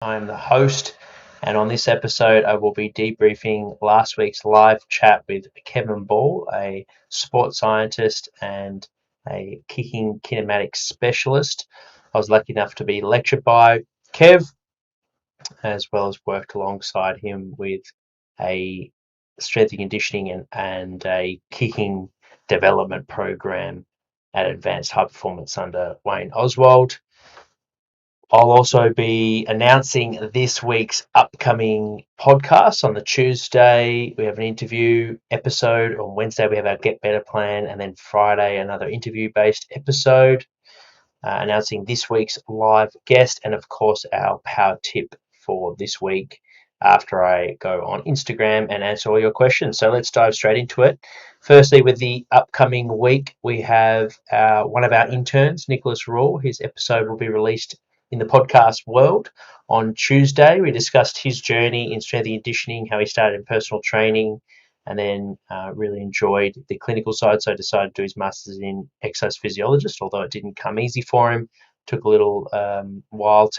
I am the host, and on this episode, I will be debriefing last week's live chat with Kevin Ball, a sports scientist and a kicking kinematics specialist. I was lucky enough to be lectured by Kev, as well as worked alongside him with a strength and conditioning and a kicking development program at Advanced High Performance under Wayne Oswald. I'll also be announcing this week's upcoming podcast on the Tuesday. We have an interview episode. On Wednesday, we have our Get Better plan. And then Friday, another interview based episode announcing this week's live guest and, of course, our power tip for this week after I go on Instagram and answer all your questions. So let's dive straight into it. Firstly, with the upcoming week, we have one of our interns, Nicholas Raw. His episode will be released in the podcast world on Tuesday. We discussed his journey in strength and conditioning, how he started in personal training, and then really enjoyed the clinical side, so decided to do his master's in exercise physiologist, although it didn't come easy for him. Took a little while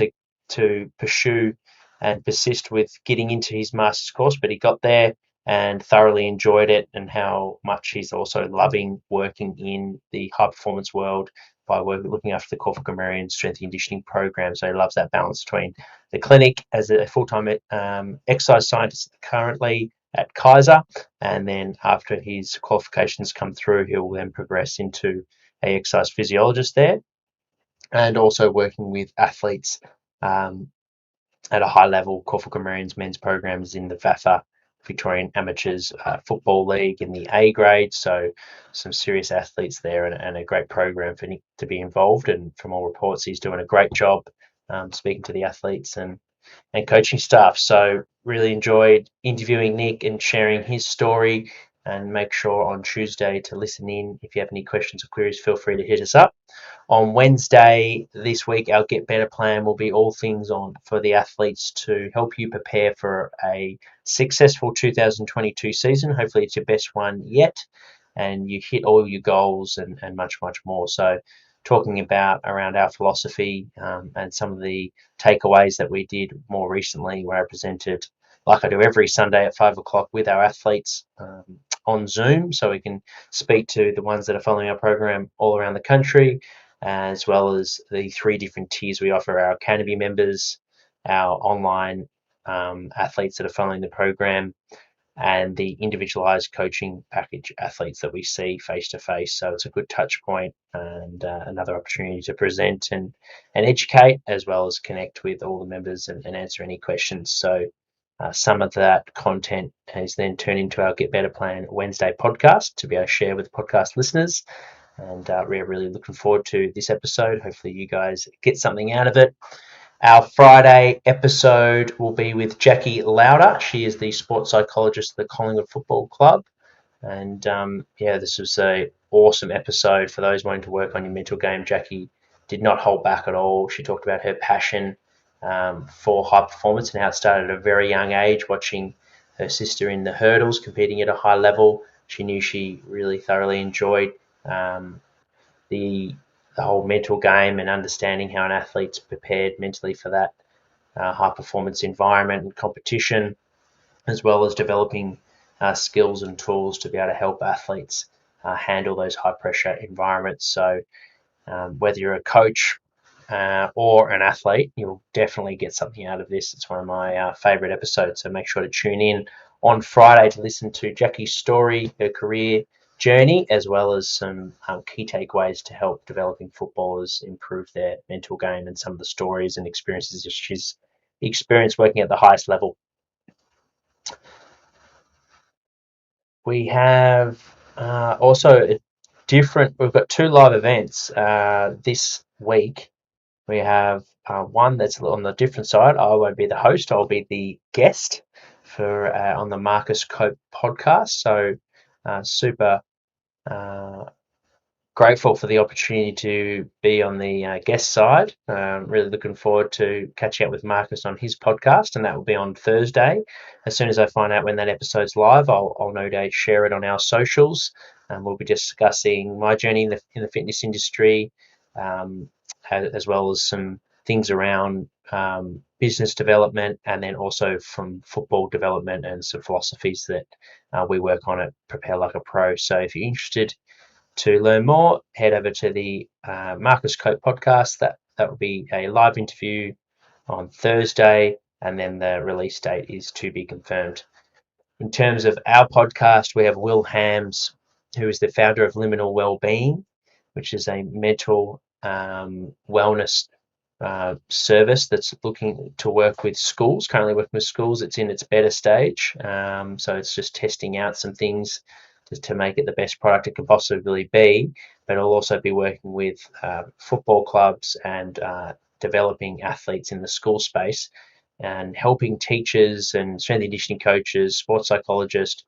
to pursue and persist with getting into his master's course, but he got there and thoroughly enjoyed it, and how much he's also loving working in the high performance world by looking after the Corporate Grammarian strength and conditioning program. So he loves that balance between the clinic as a full-time exercise scientist currently at Kaiser, and then after his qualifications come through, he will then progress into a exercise physiologist there, and also working with athletes at a high level. Corporate Grammarians men's programs in the VAFA, Victorian Amateurs Football League, in the A grade. So some serious athletes there, and a great program for Nick to be involved. And from all reports, he's doing a great job speaking to the athletes and coaching staff. So really enjoyed interviewing Nick and sharing his story. And make sure on Tuesday to listen in. If you have any questions or queries, feel free to hit us up. On Wednesday this week, our Get Better plan will be all things on for the athletes to help you prepare for a successful 2022 season. Hopefully it's your best one yet, and you hit all your goals and much, much more. So talking about around our philosophy and some of the takeaways that we did more recently, where I presented, like I do every Sunday at 5 o'clock, with our athletes on Zoom, so we can speak to the ones that are following our program all around the country, as well as the 3 different tiers we offer our Academy members, our online athletes that are following the program, and the individualized coaching package athletes that we see face to face. So it's a good touch point and another opportunity to present and educate, as well as connect with all the members and answer any questions. So some of that content is then turned into our Get Better Plan Wednesday podcast to be able to share with podcast listeners. And we're really looking forward to this episode. Hopefully you guys get something out of it. Our Friday episode will be with Jackie Lauder. She is the sports psychologist at the Collingwood Football Club. And this was a awesome episode for those wanting to work on your mental game. Jackie did not hold back at all. She talked about her passion for high performance and how it started at a very young age, watching her sister in the hurdles competing at a high level. She knew she really thoroughly enjoyed the whole mental game and understanding how an athlete's prepared mentally for that high performance environment and competition, as well as developing skills and tools to be able to help athletes handle those high pressure environments. So whether you're a coach or an athlete, you'll definitely get something out of this. It's one of my favorite episodes, so make sure to tune in on Friday to listen to Jackie's story, her career journey, as well as some key takeaways to help developing footballers improve their mental game, and some of the stories and experiences that she's experienced working at the highest level. We have we've got 2 live events this week. We have one that's on the different side. I won't be the host. I'll be the guest for on the Marcus Cope podcast. So super grateful for the opportunity to be on the guest side. Really looking forward to catching up with Marcus on his podcast, and that will be on Thursday. As soon as I find out when that episode's live, I'll no doubt share it on our socials. And we'll be discussing my journey in the fitness industry, as well as some things around business development, and then also from football development and some philosophies that we work on at Prepare Like a Pro. So if you're interested to learn more, head over to the Marcus Cope podcast. That will be a live interview on Thursday, and then the release date is to be confirmed. In terms of our podcast, we have Will Hams, who is the founder of Liminal Wellbeing, which is a mental wellness service that's looking to work with schools, currently working with schools. It's in its beta stage. So it's just testing out some things to make it the best product it can possibly be. But it'll also be working with football clubs and developing athletes in the school space and helping teachers and strength and conditioning coaches, sports psychologists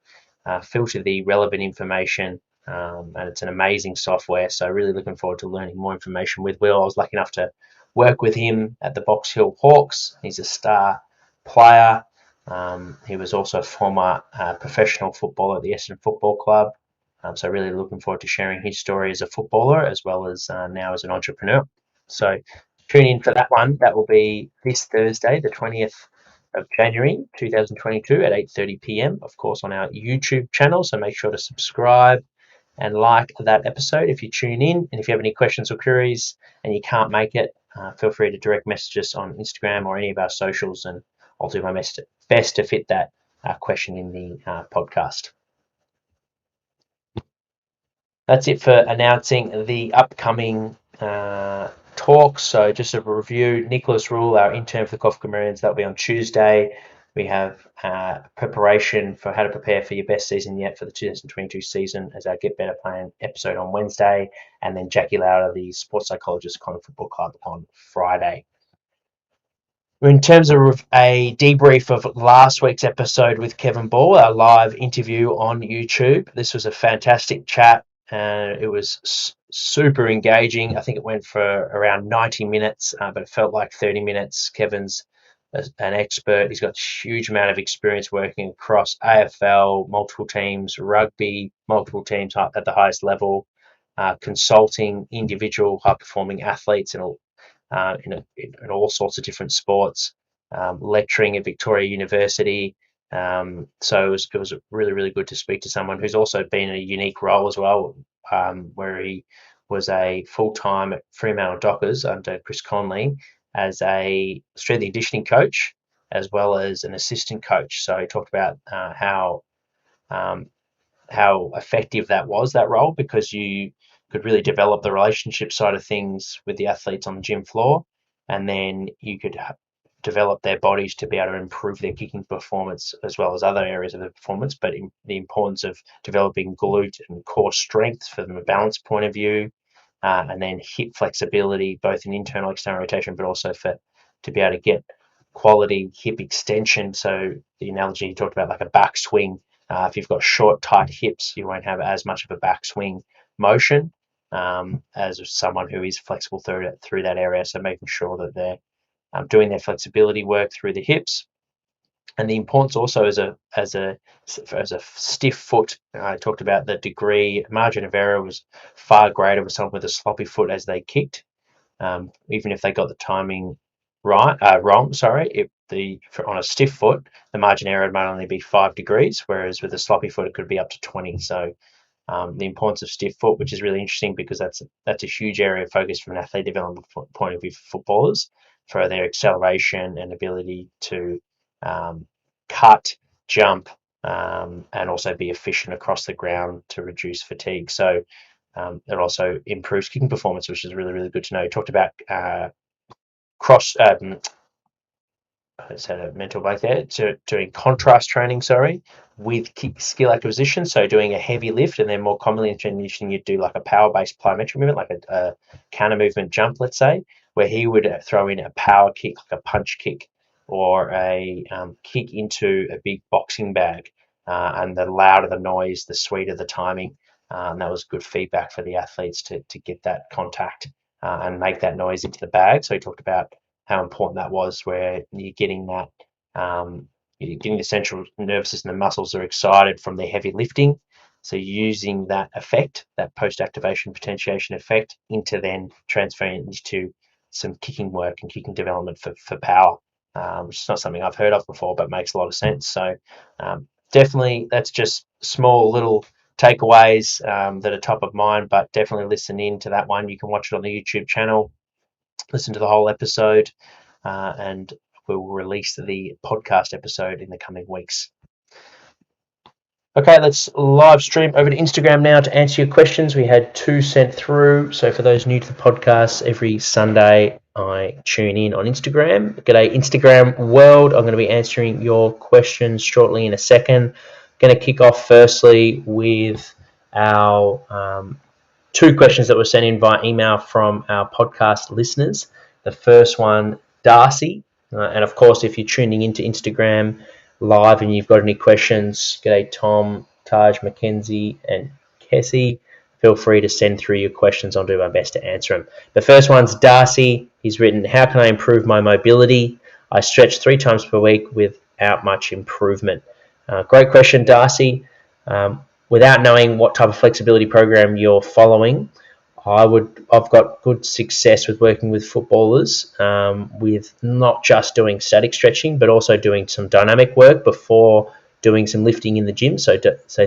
filter the relevant information. And it's an amazing software. So really looking forward to learning more information with Will. I was lucky enough to work with him at the Box Hill Hawks. He's a star player. He was also a former professional footballer at the Essendon Football Club. So really looking forward to sharing his story as a footballer as well as now as an entrepreneur. So tune in for that one. That will be this Thursday, the 20th of January 2022 at 8:30 p.m. Of course, on our YouTube channel. So make sure to subscribe and like that episode if you tune in. And if you have any questions or queries and you can't make it, feel free to direct message us on Instagram or any of our socials, and I'll do my best to fit that question in the podcast. That's it for announcing the upcoming talks. So just a review, Nicholas Rule, our intern for the Coffee Grammarians, that'll be on Tuesday. We have preparation for how to prepare for your best season yet for the 2022 season as our Get Better Plan episode on Wednesday, and then Jackie Lauder, the sports psychologist, Connor Football Club on Friday. In terms of a debrief of last week's episode with Kevin Ball, our live interview on YouTube, this was a fantastic chat. It was super engaging. I think it went for around 90 minutes, but it felt like 30 minutes. Kevin's an expert. He's got a huge amount of experience working across AFL, multiple teams, rugby, multiple teams at the highest level, consulting individual high-performing athletes in all sorts of different sports, lecturing at Victoria University. So it was really, really good to speak to someone who's also been in a unique role as well, where he was a full-time at Fremantle Dockers under Chris Conley as a strength and conditioning coach, as well as an assistant coach. So he talked about how effective that role, because you could really develop the relationship side of things with the athletes on the gym floor, and then you could develop their bodies to be able to improve their kicking performance as well as other areas of the performance. But the importance of developing glute and core strength from a balance point of view, and then hip flexibility, both in internal and external rotation, but also to be able to get quality hip extension. So the analogy you talked about, like a backswing, if you've got short, tight hips, you won't have as much of a backswing motion as someone who is flexible through that area. So making sure that they're doing their flexibility work through the hips. And the importance also as a stiff foot. I talked about the degree margin of error was far greater with someone with a sloppy foot as they kicked, even if they got the timing wrong. Sorry, on a stiff foot, the margin of error might only be 5 degrees, whereas with a sloppy foot it could be up to 20. So the importance of stiff foot, which is really interesting because that's a huge area of focus from an athlete development point of view for footballers, for their acceleration and ability to cut, jump, and also be efficient across the ground to reduce fatigue. So it also improves kicking performance, which is really, really good to know. We talked about cross. I just had a mental blank there. Doing contrast training, with kick skill acquisition. So doing a heavy lift, and then more commonly in conditioning, you'd do like a power-based plyometric movement, like a counter movement jump, let's say, where he would throw in a power kick, like a punch kick, or a kick into a big boxing bag. And the louder the noise, the sweeter the timing. And that was good feedback for the athletes to get that contact and make that noise into the bag. So he talked about how important that was, where you're getting that, you're getting the central nervous system and muscles are excited from their heavy lifting. So using that effect, that post-activation potentiation effect, into then transferring into some kicking work and kicking development for power. which is not something I've heard of before, but makes a lot of sense. So definitely, that's just small little takeaways that are top of mind, but definitely listen in to that one. You can watch it on the YouTube channel, listen to the whole episode, and we will release the podcast episode in the coming weeks. Okay, let's live stream over to Instagram now to answer your questions. We had 2 sent through. So for those new to the podcast, every Sunday I tune in on Instagram. G'day Instagram world. I'm going to be answering your questions shortly in a second. Going to kick off firstly with our 2 questions that were sent in by email from our podcast listeners. The first one, Darcy. And of course, if you're tuning into Instagram live and you've got any questions, g'day Tom, Taj, Mackenzie, and Kessie. Feel free to send through your questions. I'll do my best to answer them. The first one's Darcy. He's written, how can I improve my mobility? I stretch 3 times per week without much improvement. Great question, Darcy. Without knowing what type of flexibility program you're following, I've got good success with working with footballers with not just doing static stretching, but also doing some dynamic work before doing some lifting in the gym. So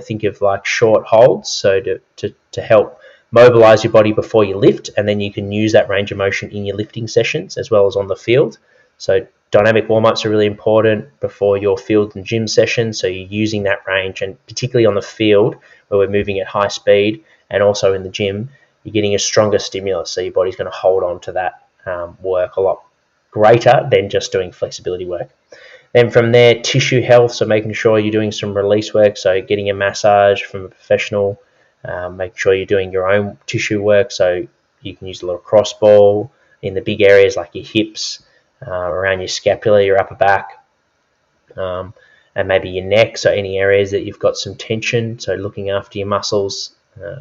think of like short holds, so to help mobilize your body before you lift, and then you can use that range of motion in your lifting sessions as well as on the field. So dynamic warm-ups are really important before your field and gym session. So you're using that range, and particularly on the field where we're moving at high speed, and also in the gym, you're getting a stronger stimulus, so your body's going to hold on to that work a lot greater than just doing flexibility work. Then from there, tissue health, so making sure you're doing some release work, so getting a massage from a professional, making sure you're doing your own tissue work, so you can use a little cross ball in the big areas like your hips, around your scapula, your upper back, and maybe your neck, so any areas that you've got some tension, so looking after your muscles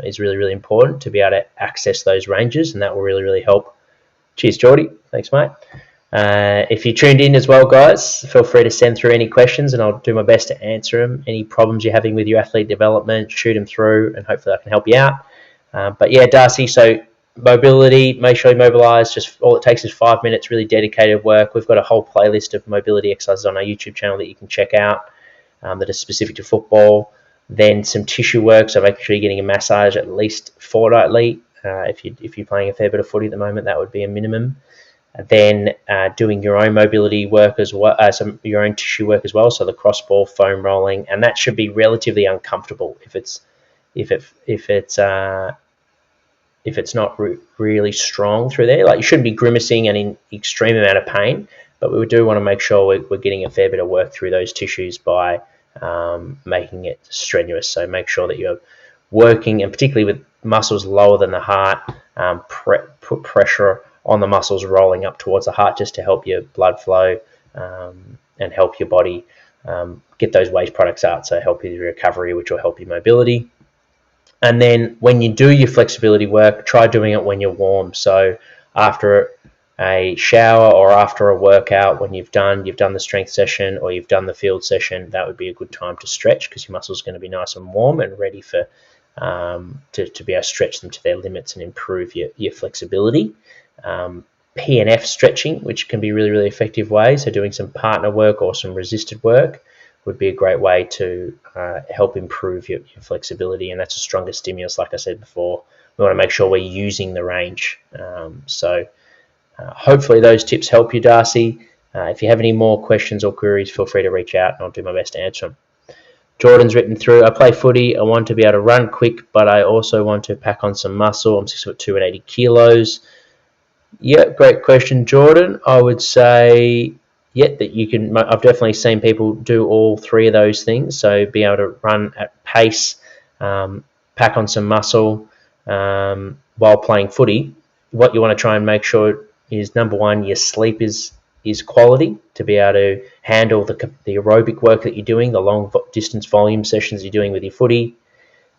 is really, really important to be able to access those ranges, and that will really, really help. Cheers, Geordie. Thanks, mate. If you tuned in as well, guys, feel free to send through any questions, and I'll do my best to answer them. Any problems you're having with your athlete development, shoot them through, and hopefully I can help you out. But yeah, Darcy, so mobility, make sure you mobilize. Just all it takes is 5 minutes, really dedicated work. We've got a whole playlist of mobility exercises on our YouTube channel that you can check out that are specific to football. Then some tissue work, so making sure you're getting a massage at least fortnightly. If you're playing a fair bit of footy at the moment, that would be a minimum. Then doing your own mobility work as well, your own tissue work as well. So the cross ball, foam rolling, and that should be relatively uncomfortable if it's not really strong through there. Like, you shouldn't be grimacing and in extreme amount of pain, but we do want to make sure we're getting a fair bit of work through those tissues by making it strenuous. So make sure that you're working, and particularly with muscles lower than the heart, put pressure on the muscles rolling up towards the heart just to help your blood flow and help your body get those waste products out, so help your recovery, which will help your mobility. And then when you do your flexibility work, try doing it when you're warm. So after a shower or after a workout, when you've done the strength session or you've done the field session, that would be a good time to stretch, because your muscles are going to be nice and warm and ready for to be able to stretch them to their limits and improve your flexibility. PNF stretching, which can be really, really effective ways. So doing some partner work or some resisted work would be a great way to help improve your flexibility, and that's a stronger stimulus. Like I said before, we want to make sure we're using the range. Hopefully those tips help you, Darcy. If you have any more questions or queries, feel free to reach out and I'll do my best to answer them. Jordan's written through, I play footy. I want to be able to run quick, but I also want to pack on some muscle. I'm 6'2" and 80 kilos. Yeah, great question, Jordan. I would say, that you can. I've definitely seen people do all 3 of those things. So be able to run at pace, pack on some muscle while playing footy. What you want to try and make sure is, number one, your sleep is quality, to be able to handle the aerobic work that you're doing, the long distance volume sessions you're doing with your footy.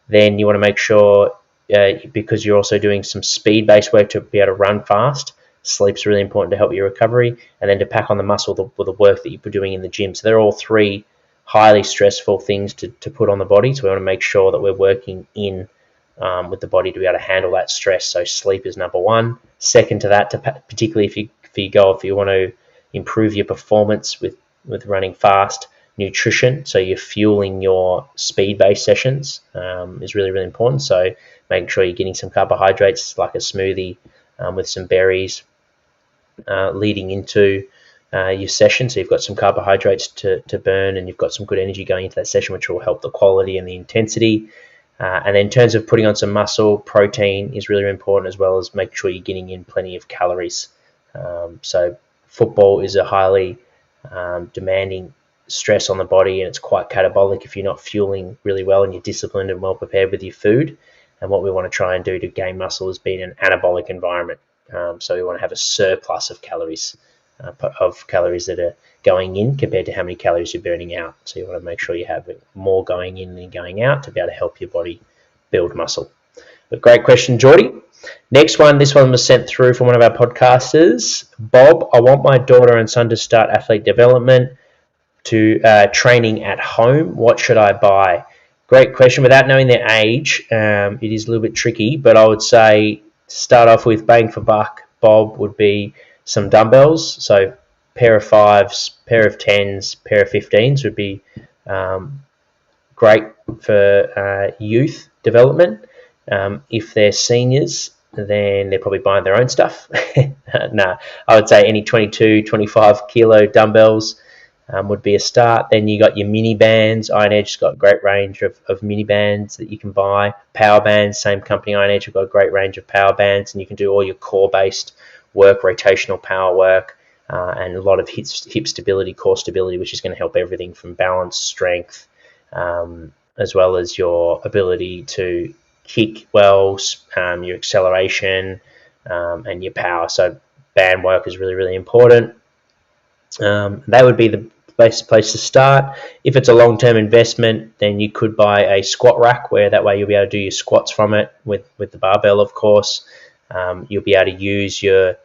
Then you want to make sure, because you're also doing some speed-based work to be able to run fast, sleep's really important to help your recovery, and then to pack on the muscle with the work that you're doing in the gym. So they're all 3 highly stressful things to put on the body. So we want to make sure that we're working in with the body to be able to handle that stress. So sleep is number 1. Second to that, particularly if you want to improve your performance with running fast. Nutrition, so you're fueling your speed-based sessions, is really, really important. So making sure you're getting some carbohydrates like a smoothie with some berries leading into your session. So you've got some carbohydrates to burn, and you've got some good energy going into that session, which will help the quality and the intensity. And then in terms of putting on some muscle, protein is really important, as well as making sure you're getting in plenty of calories. So football is a highly demanding stress on the body, and it's quite catabolic if you're not fueling really well and you're disciplined and well prepared with your food. And what we want to try and do to gain muscle is be in an anabolic environment. So we want to have a surplus of calories that are going in compared to how many calories you're burning out. So you want to make sure you have more going in than going out to be able to help your body build muscle. But great question, Geordie. Next one, this one was sent through from one of our podcasters. Bob, I want my daughter and son to start athlete development to training at home. What should I buy? Great question. Without knowing their age, it is a little bit tricky, but I would say to start off with bang for buck, Bob, would be some dumbbells. So pair of 5s, pair of 10s, pair of 15s would be great for youth development. If they're seniors, then they're probably buying their own stuff. I would say any 22, 25 kilo dumbbells would be a start. Then you got your mini bands. Iron Edge's got a great range of mini bands that you can buy. Power bands, same company, Iron Edge, have got a great range of power bands, and you can do all your core-based work, rotational power work, and a lot of hip stability, core stability, which is going to help everything from balance, strength, as well as your ability to kick well, your acceleration, and your power. So band work is really, really important. That would be the best place to start. If it's a long-term investment, then you could buy a squat rack, where that way you'll be able to do your squats from it with the barbell, of course. You'll be able to use your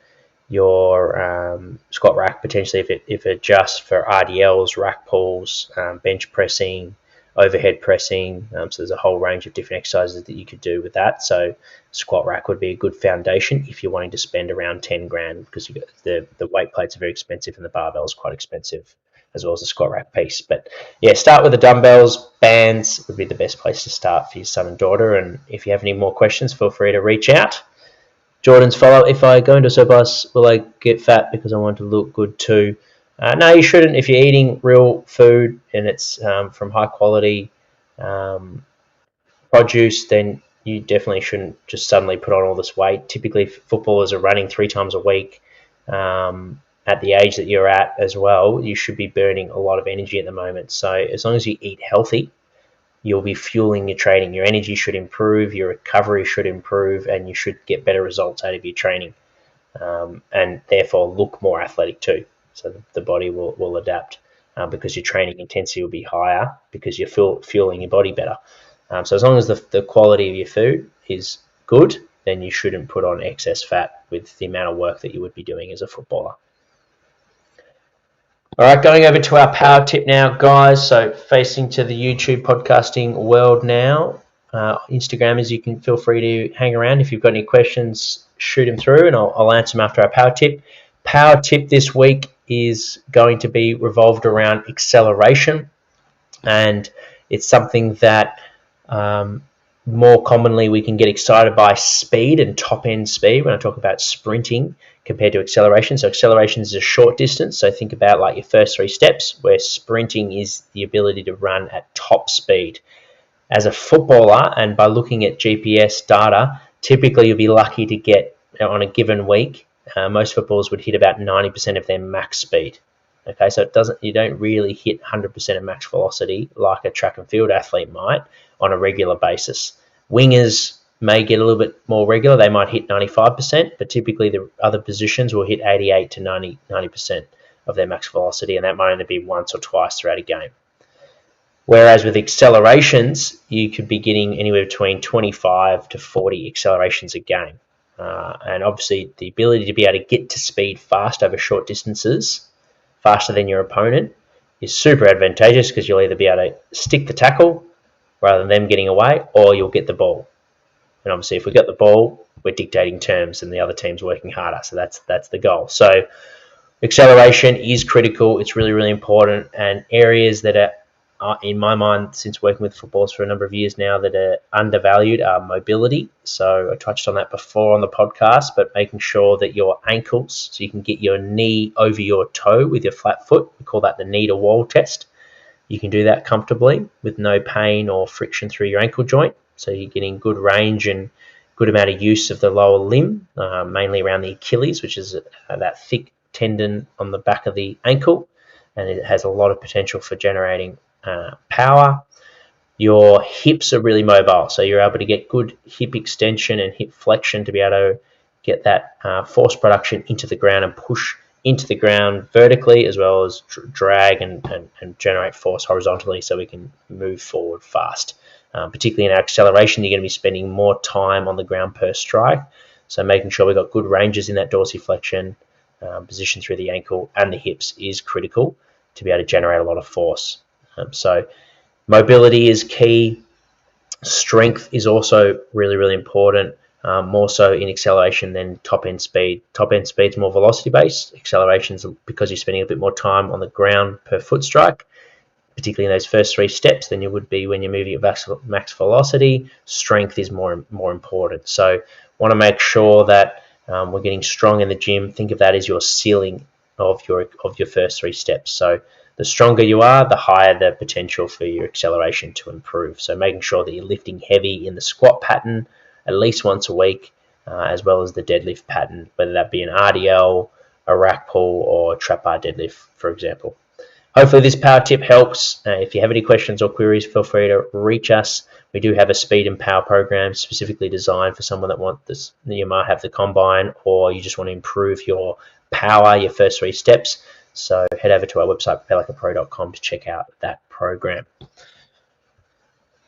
squat rack potentially if it adjusts for RDLs, rack pulls, bench pressing, overhead pressing. So there's a whole range of different exercises that you could do with that. So squat rack would be a good foundation if you're wanting to spend around 10 grand, because you got the weight plates are very expensive and the barbell is quite expensive, as well as the squat rack piece. But yeah, start with the dumbbells. Bands would be the best place to start for your son and daughter. And if you have any more questions, feel free to reach out. Jordan's follow, if I go into surplus, will I get fat because I want to look good too? No, you shouldn't. If you're eating real food and it's from high quality produce, then you definitely shouldn't just suddenly put on all this weight. Typically, footballers are running 3 times a week. At the age that you're at as well, you should be burning a lot of energy at the moment. So as long as you eat healthy, you'll be fueling your training. Your energy should improve, your recovery should improve, and you should get better results out of your training, and therefore look more athletic too. So the body will adapt because your training intensity will be higher because you're fueling your body better. So as long as the quality of your food is good, then you shouldn't put on excess fat with the amount of work that you would be doing as a footballer. All right, going over to our power tip now, guys. So facing to the YouTube podcasting world now. Instagrammers, you can feel free to hang around. If you've got any questions, shoot them through and I'll answer them after our power tip. Power tip this week is going to be revolved around acceleration, and it's something that more commonly we can get excited by speed and top end speed when I talk about sprinting compared to acceleration. So acceleration is a short distance, so think about like your first 3 steps, where sprinting is the ability to run at top speed. As a footballer, and by looking at GPS data, typically you'll be lucky to get, on a given week, most footballers would hit about 90% of their max speed. Okay, so you don't really hit 100% of max velocity like a track and field athlete might on a regular basis. Wingers may get a little bit more regular. They might hit 95%, but typically the other positions will hit 88 to 90% of their max velocity, and that might only be once or twice throughout a game. Whereas with accelerations, you could be getting anywhere between 25 to 40 accelerations a game. And obviously the ability to be able to get to speed fast over short distances, faster than your opponent, is super advantageous because you'll either be able to stick the tackle rather than them getting away, or you'll get the ball. And obviously if we get the ball, we're dictating terms and the other team's working harder. So that's the goal. So Acceleration is critical. It's really, really important. And areas that are, in my mind, since working with footballers for a number of years now, that are undervalued are mobility. So I touched on that before on the podcast, but making sure that your ankles, so you can get your knee over your toe with your flat foot. We call that the knee to wall test. You can do that comfortably with no pain or friction through your ankle joint. So you're getting good range and good amount of use of the lower limb, mainly around the Achilles, which is that thick tendon on the back of the ankle, and it has a lot of potential for generating power. Your hips are really mobile, so you're able to get good hip extension and hip flexion to be able to get that force production into the ground and push into the ground vertically, as well as drag and generate force horizontally, so we can move forward fast. Particularly in our acceleration, you're going to be spending more time on the ground per strike, so making sure we've got good ranges in that dorsiflexion, position through the ankle and the hips is critical to be able to generate a lot of force. So mobility is key. Strength is also really, really important, more so in acceleration than top-end speed. Top-end speed is more velocity-based. Acceleration is because you're spending a bit more time on the ground per foot strike, particularly in those first 3 steps, than you would be when you're moving at max velocity. Strength is more important. So want to make sure that we're getting strong in the gym. Think of that as your ceiling of your first 3 steps. So the stronger you are, the higher the potential for your acceleration to improve. So making sure that you're lifting heavy in the squat pattern at least once a week, as well as the deadlift pattern, whether that be an RDL, a rack pull, or trap bar deadlift, for example. Hopefully this power tip helps. If you have any questions or queries, feel free to reach us. We do have a speed and power program specifically designed for someone that wants this. You might have the combine, or you just want to improve your power, your first 3 steps. So head over to our website, preparelikeapro.com, to check out that program.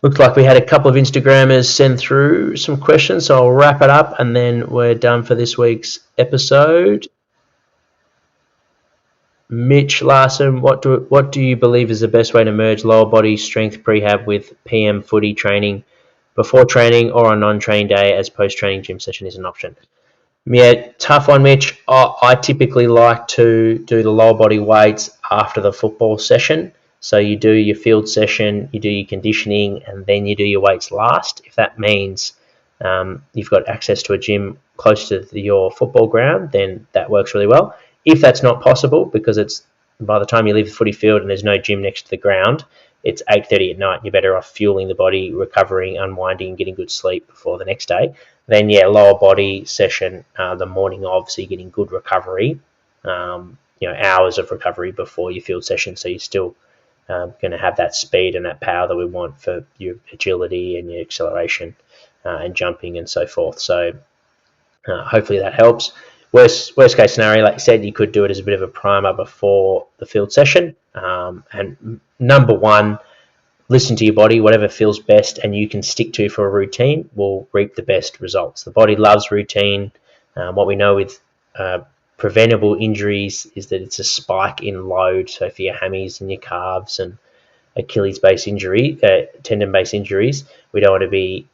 Looks like we had a couple of Instagrammers send through some questions, so I'll wrap it up and then we're done for this week's episode. Mitch Larson, what do you believe is the best way to merge lower body strength prehab with PM footy training before training or on non-training day, as post-training gym session is an option? Yeah, tough one, Mitch. I typically like to do the lower body weights after the football session. So you do your field session, you do your conditioning, and then you do your weights last. If that means you've got access to a gym close to your football ground, then that works really well. If that's not possible, because it's by the time you leave the footy field and there's no gym next to the ground, it's 8:30 at night, you're better off fueling the body, recovering, unwinding, and getting good sleep before the next day. Then, lower body session the morning of, so you're getting good recovery, hours of recovery before your field session, so you're still going to have that speed and that power that we want for your agility and your acceleration and jumping and so forth. So hopefully that helps. Worst case scenario, like I said, you could do it as a bit of a primer before the field session. And number one, listen to your body. Whatever feels best and you can stick to for a routine will reap the best results. The body loves routine. What we know with preventable injuries is that it's a spike in load. So for your hammies and your calves and Achilles-based injury, tendon-based injuries, we don't want to be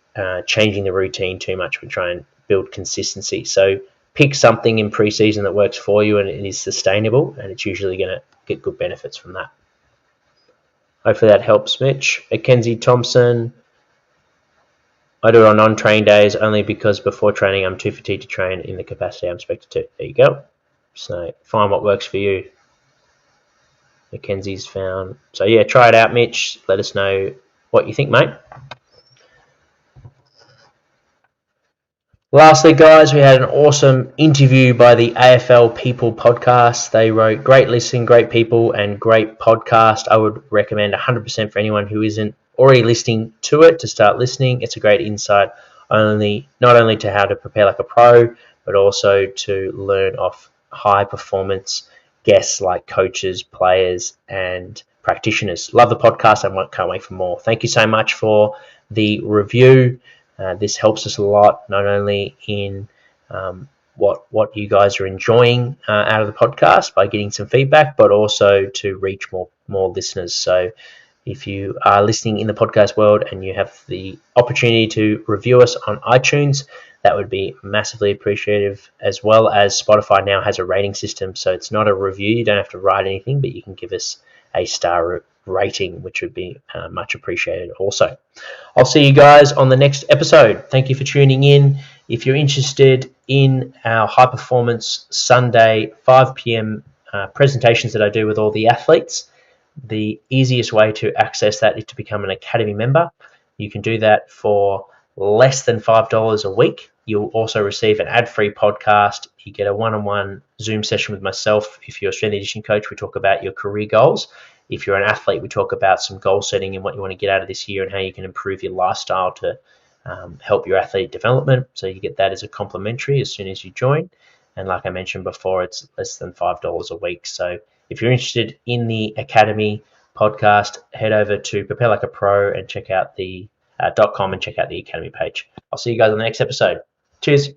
changing the routine too much. We try and build consistency. So pick something in pre-season that works for you and it is sustainable, and it's usually going to get good benefits from that. Hopefully that helps, Mitch. Mackenzie Thompson, I do it on non-train days only because before training I'm too fatigued to train in the capacity I'm expected to. There you go. So find what works for you. Mackenzie's found. So try it out, Mitch. Let us know what you think, mate. Lastly, guys, we had an awesome interview by the AFL People podcast. They wrote great listening, great people, and great podcast. I would recommend 100% for anyone who isn't already listening to it to start listening. It's a great insight, not only to how to prepare like a pro, but also to learn off high-performance guests like coaches, players, and practitioners. Love the podcast. I can't wait for more. Thank you so much for the review. This helps us a lot, not only in what you guys are enjoying out of the podcast by getting some feedback, but also to reach more listeners. So if you are listening in the podcast world and you have the opportunity to review us on iTunes, that would be massively appreciative, as well as Spotify now has a rating system, so it's not a review. You don't have to write anything, but you can give us a star rating, which would be much appreciated also. I'll see you guys on the next episode. Thank you for tuning in. If you're interested in our High Performance Sunday 5 p.m. Presentations that I do with all the athletes, the easiest way to access that is to become an Academy member. You can do that for less than $5 a week. You'll also receive an ad-free podcast. You get a one-on-one Zoom session with myself. If you're a strength and conditioning coach, we talk about your career goals. If you're an athlete, we talk about some goal setting and what you want to get out of this year and how you can improve your lifestyle to help your athletic development. So you get that as a complimentary as soon as you join. And like I mentioned before, it's less than $5 a week. So if you're interested in the Academy podcast, head over to Prepare Like a Pro and check out the .com and check out the Academy page. I'll see you guys on the next episode. Cheers.